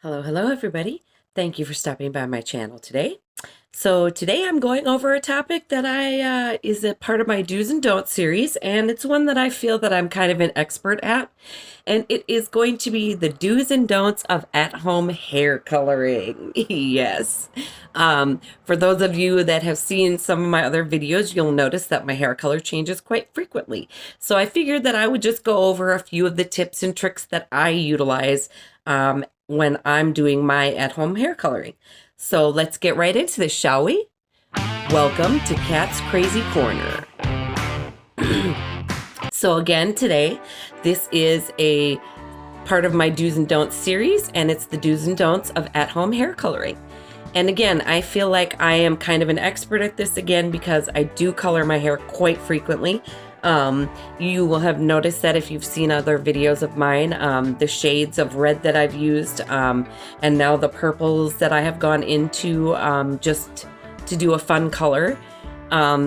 Hello everybody. Thank you for stopping by my channel today. So today I'm going over a topic that is a part of my do's and don'ts series, and it's one that I feel that I'm kind of an expert at, and it is going to be the do's and don'ts of at-home hair coloring. Yes. For those of you that have seen some of my other videos, you'll notice that my hair color changes quite frequently. So I figured that I would just go over a few of the tips and tricks that I utilize when I'm doing my at-home hair coloring. So let's get right into this, shall we? Welcome to Kat's Crazy Corner. So again, today, this is a part of my do's and don'ts series, and it's the do's and don'ts of at-home hair coloring. And again, I feel like I am kind of an expert at this again because I do color my hair quite frequently. You will have noticed that if you've seen other videos of mine, the shades of red that I've used, and now the purples that I have gone into, just to do a fun color.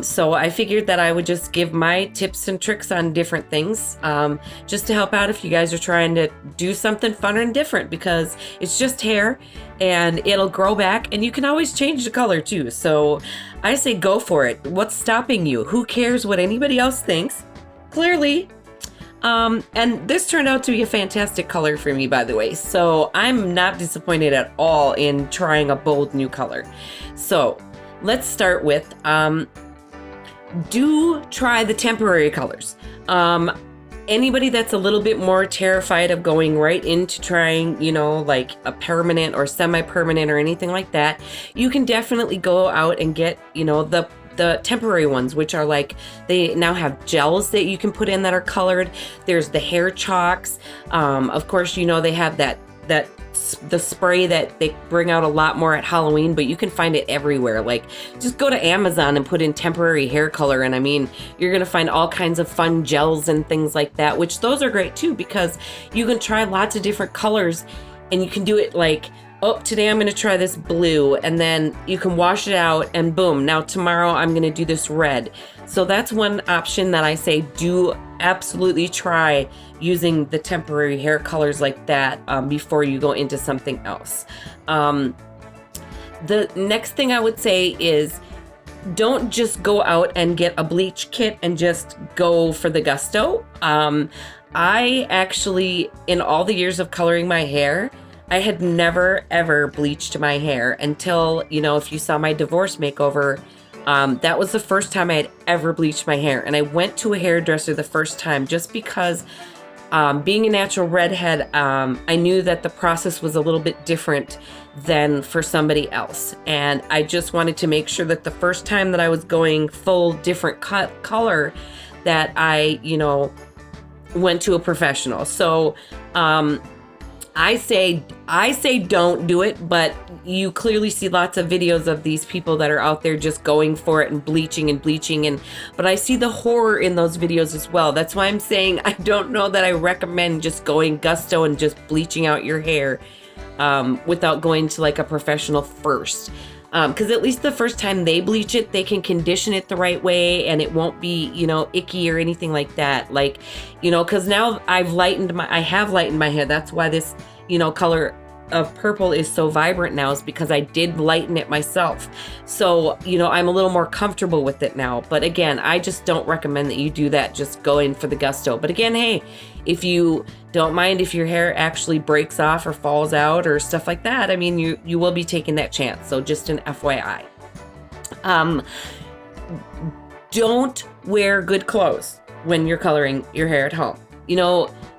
So I figured that I would just give my tips and tricks on different things, just to help out if you guys are trying to do something fun and different, because it's just hair and it'll grow back and you can always change the color too. So I say go for it. What's stopping you? Who cares what anybody else thinks? Clearly. And this turned out to be a fantastic color for me, by the way. So I'm not disappointed at all in trying a bold new color. So let's start with, do try the temporary colors. Anybody that's a little bit more terrified of going right into trying, like a permanent or semi-permanent or anything like that, you can definitely go out and get, the temporary ones, which are like, they now have gels that you can put in that are colored. There's the hair chalks. Of course, they have the spray that they bring out a lot more at Halloween, but you can find it everywhere. Like, just go to Amazon and put in temporary hair color, and I mean, you're gonna find all kinds of fun gels and things like that, which those are great too, because you can try lots of different colors and you can do it like, oh, today I'm gonna try this blue, and then you can wash it out and boom, now tomorrow I'm gonna do this red. So that's one option that I say do absolutely try, using the temporary hair colors like that before you go into something else. The next thing I would say is, don't just go out and get a bleach kit and just go for the gusto. I actually, in all the years of coloring my hair, I had never ever bleached my hair until, if you saw my divorce makeover, that was the first time I had ever bleached my hair. And I went to a hairdresser the first time just because, being a natural redhead, I knew that the process was a little bit different than for somebody else. And I just wanted to make sure that the first time that I was going full different color, that I, went to a professional. So, I say don't do it, but you clearly see lots of videos of these people that are out there just going for it and bleaching, but I see the horror in those videos as well. That's why I'm saying I don't know that I recommend just going gusto and just bleaching out your hair without going to like a professional first. Because at least the first time they bleach it, they can condition it the right way and it won't be, icky or anything like that. Like, because now I have lightened my hair. That's why this, color of purple is so vibrant now, is because I did lighten it myself. So, I'm a little more comfortable with it now. But again, I just don't recommend that you do that. Just go in for the gusto. But again, hey, if you don't mind if your hair actually breaks off or falls out or stuff like that, I mean, you will be taking that chance. So just an FYI. Don't wear good clothes when you're coloring your hair at home.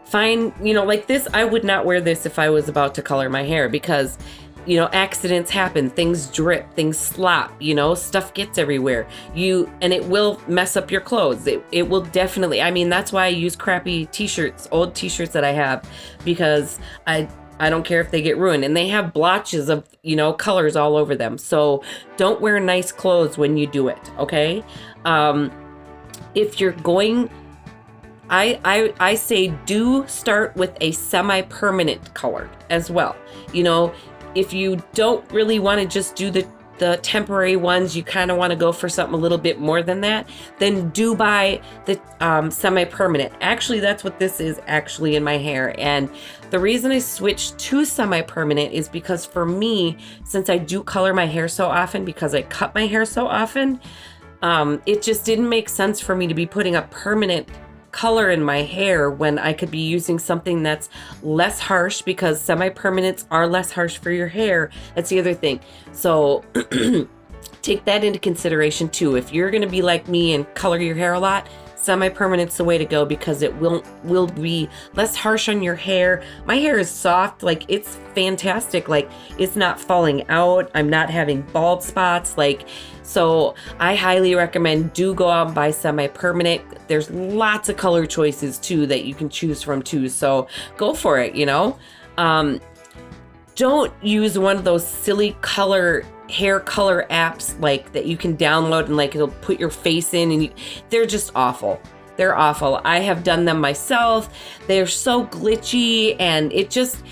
Fine, like this, I would not wear this if I was about to color my hair, because accidents happen, things drip, things slop, stuff gets everywhere. And it will mess up your clothes. It will definitely, I mean, that's why I use crappy t-shirts, old t-shirts that I have, because I don't care if they get ruined, and they have blotches of, colors all over them. So don't wear nice clothes when you do it. Okay. If you're going, I say do start with a semi-permanent color as well. If you don't really want to just do the the temporary ones, you kind of want to go for something a little bit more than that, then do buy the semi-permanent. Actually, that's what this is actually in my hair. And the reason I switched to semi-permanent is because for me, since I do color my hair so often, because I cut my hair so often, it just didn't make sense for me to be putting a permanent color in my hair when I could be using something that's less harsh, because semi-permanents are less harsh for your hair. That's the other thing. So take that into consideration too. If you're going to be like me and color your hair a lot, semi-permanent's the way to go, because it will be less harsh on your hair. My hair is soft, like it's fantastic, like it's not falling out, I'm not having bald spots, like, so I highly recommend do go out and buy semi-permanent. There's lots of color choices too that you can choose from too, so go for it, you know. Don't use one of those silly hair color apps like that you can download and like it'll put your face in, and they're just awful. They're awful. I have done them myself. They're so glitchy, and it just,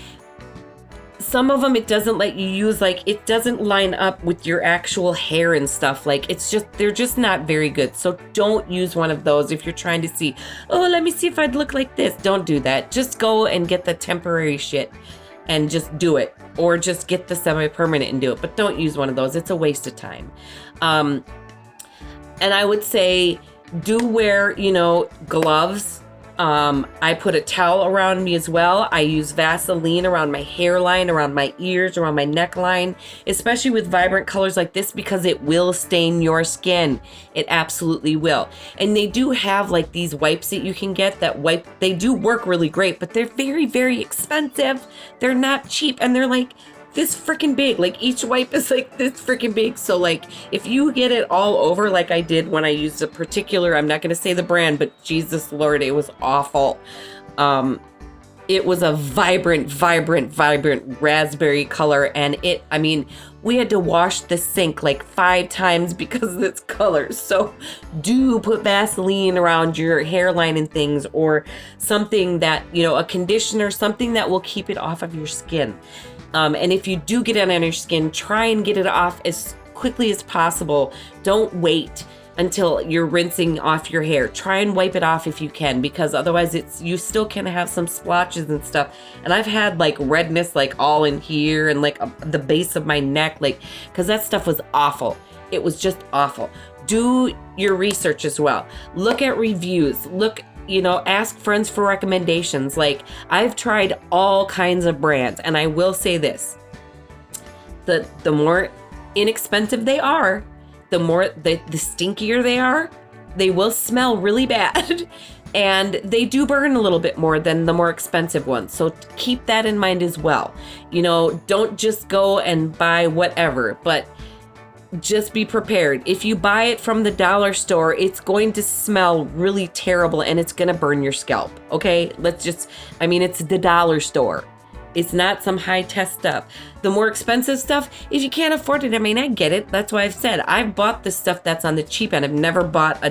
some of them it doesn't let you use, like it doesn't line up with your actual hair and stuff. Like it's just, they're just not very good. So don't use one of those if you're trying to see, oh, let me see if I'd look like this. Don't do that. Just go and get the temporary shit and just do it, or just get the semi-permanent and do it, but don't use one of those. It's a waste of time. And I would say do wear, you know, gloves. I put a towel around me as well. I use Vaseline around my hairline, around my ears, around my neckline, especially with vibrant colors like this, because it will stain your skin. It absolutely will. And they do have like these wipes that you can get that wipe. They do work really great, but they're very, very expensive. They're not cheap, and they're like this freaking big. Like each wipe is like this freaking big. So like if you get it all over like I did when I used a particular, I'm not going to say the brand, but Jesus Lord, it was awful. It was a vibrant raspberry color, and I mean, we had to wash the sink like 5 times because of its color. So do put Vaseline around your hairline and things, or something that, you know, a conditioner, something that will keep it off of your skin. And if you do get it on your skin, try and get it off as quickly as possible. Don't wait until you're rinsing off your hair. Try and wipe it off if you can, because otherwise you still can have some splotches and stuff. And I've had like redness like all in here and like the base of my neck, like, because that stuff was awful. It was just awful. Do your research as well. Look at reviews. You know, ask friends for recommendations. Like, I've tried all kinds of brands, and I will say this, the more inexpensive they are, the stinkier they are. They will smell really bad, and they do burn a little bit more than the more expensive ones. So keep that in mind as well. You know, don't just go and buy whatever, but just be prepared. If you buy it from the dollar store, it's going to smell really terrible, and it's going to burn your scalp. Okay? I mean, it's the dollar store. It's not some high-tech stuff. The more expensive stuff, if you can't afford it, I mean, I get it. That's why I've said I've bought the stuff that's on the cheap end. I've never bought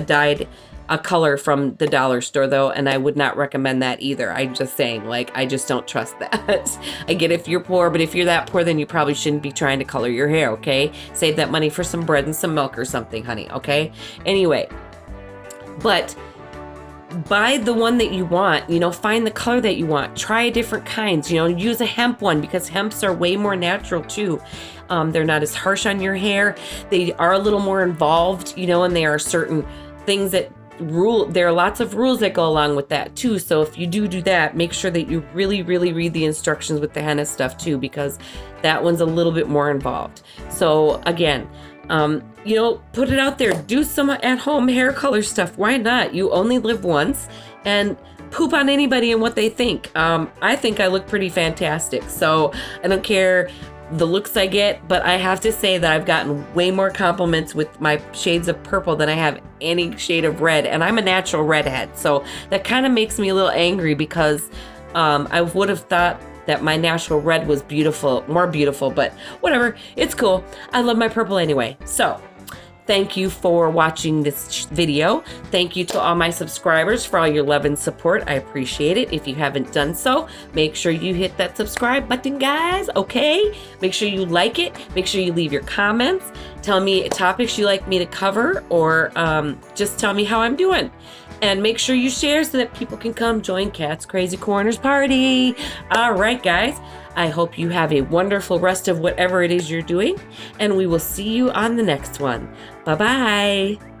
a color from the dollar store though, and I would not recommend that either. I'm just saying, like, I just don't trust that. I get if you're poor, but if you're that poor, then you probably shouldn't be trying to color your hair, okay? Save that money for some bread and some milk or something, honey, okay? Anyway, but buy the one that you want, you know, find the color that you want, try different kinds, you know, use a hemp one, because hemps are way more natural too. They're not as harsh on your hair. They are a little more involved, you know, and there are certain things that there are lots of rules that go along with that too. So if you do that, make sure that you really read the instructions with the henna stuff too, because that one's a little bit more involved. So again, you know, put it out there, do some at-home hair color stuff. Why not? You only live once, and poop on anybody and what they think. I think I look pretty fantastic, so I don't care the looks I get, but I have to say that I've gotten way more compliments with my shades of purple than I have any shade of red, and I'm a natural redhead, so that kind of makes me a little angry, because I would have thought that my natural red was more beautiful, but whatever, it's cool. I love my purple anyway. So Thank you for watching this video. Thank you to all my subscribers for all your love and support. I appreciate it. If you haven't done so, make sure you hit that subscribe button, guys, okay? Make sure you like it. Make sure you leave your comments. Tell me topics you'd like me to cover, or just tell me how I'm doing. And make sure you share so that people can come join Kat's Crazy Corners party. All right, guys. I hope you have a wonderful rest of whatever it is you're doing, and we will see you on the next one. Bye-bye.